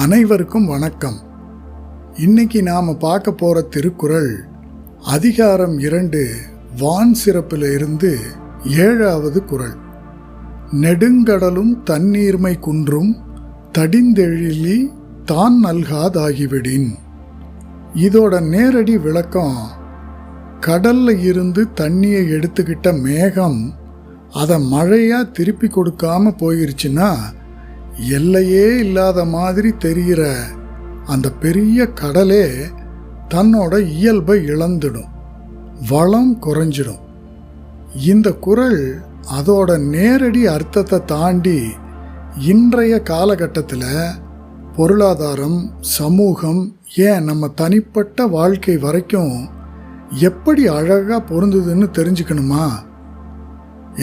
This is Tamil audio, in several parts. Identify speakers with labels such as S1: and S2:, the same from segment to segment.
S1: அனைவருக்கும் வணக்கம். இன்னைக்கு நாம பார்க்க போற திருக்குறள் அதிகாரம் 2 வான் சிறப்பில் இருந்து 7வது குறள். நெடுங்கடலும் தண்ணீர்மை குன்றும் தடிந்தெழிலி தான் நல்காதாகிவிடின். இதோட நேரடி விளக்கம், கடல்ல இருந்து தண்ணியை எடுத்துக்கிட்ட மேகம் அதை மழையா திருப்பி கொடுக்காம போயிருச்சுன்னா எல்லையே இல்லாத மாதிரி தெரிகிற அந்த பெரிய கடலே தன்னோட இயல்பை இழந்துடும், வளம் குறைஞ்சிடும். இந்த குறள் அதோட நேரடி அர்த்தத்தை தாண்டி இன்றைய காலகட்டத்தில் பொருளாதாரம், சமூகம், ஏன் நம்ம தனிப்பட்ட வாழ்க்கை வரைக்கும் எப்படி அழகாக பொருந்துதுன்னு தெரிஞ்சுக்கணுமா?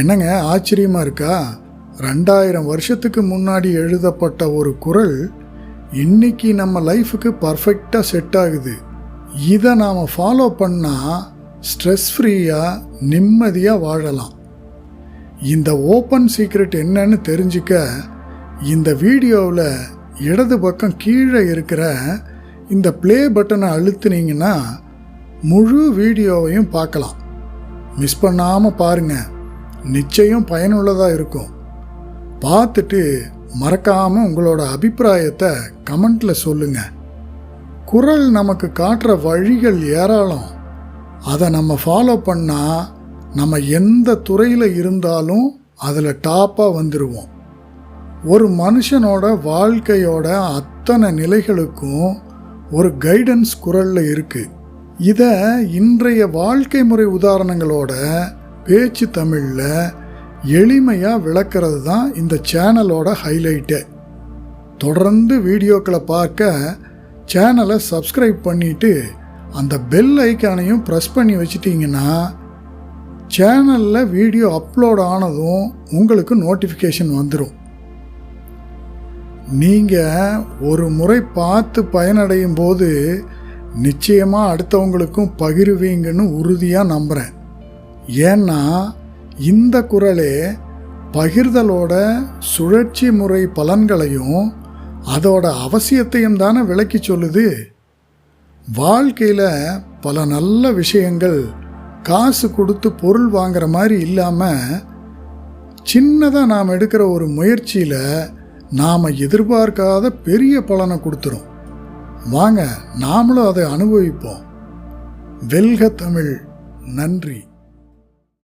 S1: என்னங்க ஆச்சரியமாக இருக்கா? 2000 வருஷத்துக்கு முன்னாடி எழுதப்பட்ட ஒரு குறள் இன்னைக்கு நம்ம லைஃபுக்கு பர்ஃபெக்டாக செட் ஆகுது. இதை நாம் ஃபாலோ பண்ணால் ஸ்ட்ரெஸ் ஃப்ரீயாக நிம்மதியாக வாழலாம். இந்த ஓப்பன் சீக்ரெட் என்னன்னு தெரிஞ்சுக்க இந்த வீடியோவில் இடது பக்கம் கீழே இருக்கிற இந்த ப்ளே பட்டனை அழுத்துனீங்கன்னா முழு வீடியோவையும் பார்க்கலாம். மிஸ் பண்ணாமல் பாருங்கள், நிச்சயம் பயனுள்ளதாக இருக்கும். பார்த்துட்டு மறக்காமல் உங்களோட அபிப்பிராயத்தை கமெண்ட்டில் சொல்லுங்கள். குறள் நமக்கு காட்டுற வழிகள் ஏராளம். அதை நம்ம ஃபாலோ பண்ணால் நம்ம எந்த துறையில் இருந்தாலும் அதில் டாப்பாக வந்துடுவோம். ஒரு மனுஷனோட வாழ்க்கையோட அத்தனை நிலைகளுக்கும் ஒரு கைடன்ஸ் குறளில் இருக்குது. இதை இன்றைய வாழ்க்கை முறை உதாரணங்களோட பேச்சு தமிழில் எளிமையாக விளக்கிறது தான் இந்த சேனலோட ஹைலைட்டு. தொடர்ந்து வீடியோக்களை பார்க்க சேனலை சப்ஸ்கிரைப் பண்ணிவிட்டு அந்த பெல் ஐக்கானையும் ப்ரெஸ் பண்ணி வச்சிட்டிங்கன்னா சேனலில் வீடியோ அப்லோட் ஆனதும் உங்களுக்கு நோட்டிஃபிகேஷன் வந்துடும். நீங்கள் ஒரு முறை பார்த்து பயனடையும் போது நிச்சயமாக அடுத்தவங்களுக்கும் பகிர்வீங்கன்னு உறுதியாக நம்புகிறேன். ஏன்னா இந்த குறளே பகிர்தலோட சுழற்சி முறை பலன்களையும் அதோட அவசியத்தையும் தானே விளக்கி சொல்லுது. வாழ்க்கையில் பல நல்ல விஷயங்கள் காசு கொடுத்து பொருள் வாங்குற மாதிரி இல்லாமல் சின்னதாக நாம் எடுக்கிற ஒரு முயற்சியில் நாம் எதிர்பார்க்காத பெரிய பலனை கொடுத்துரும். வாங்க நாமளும் அதை அனுபவிப்போம். வெல்க தமிழ். நன்றி.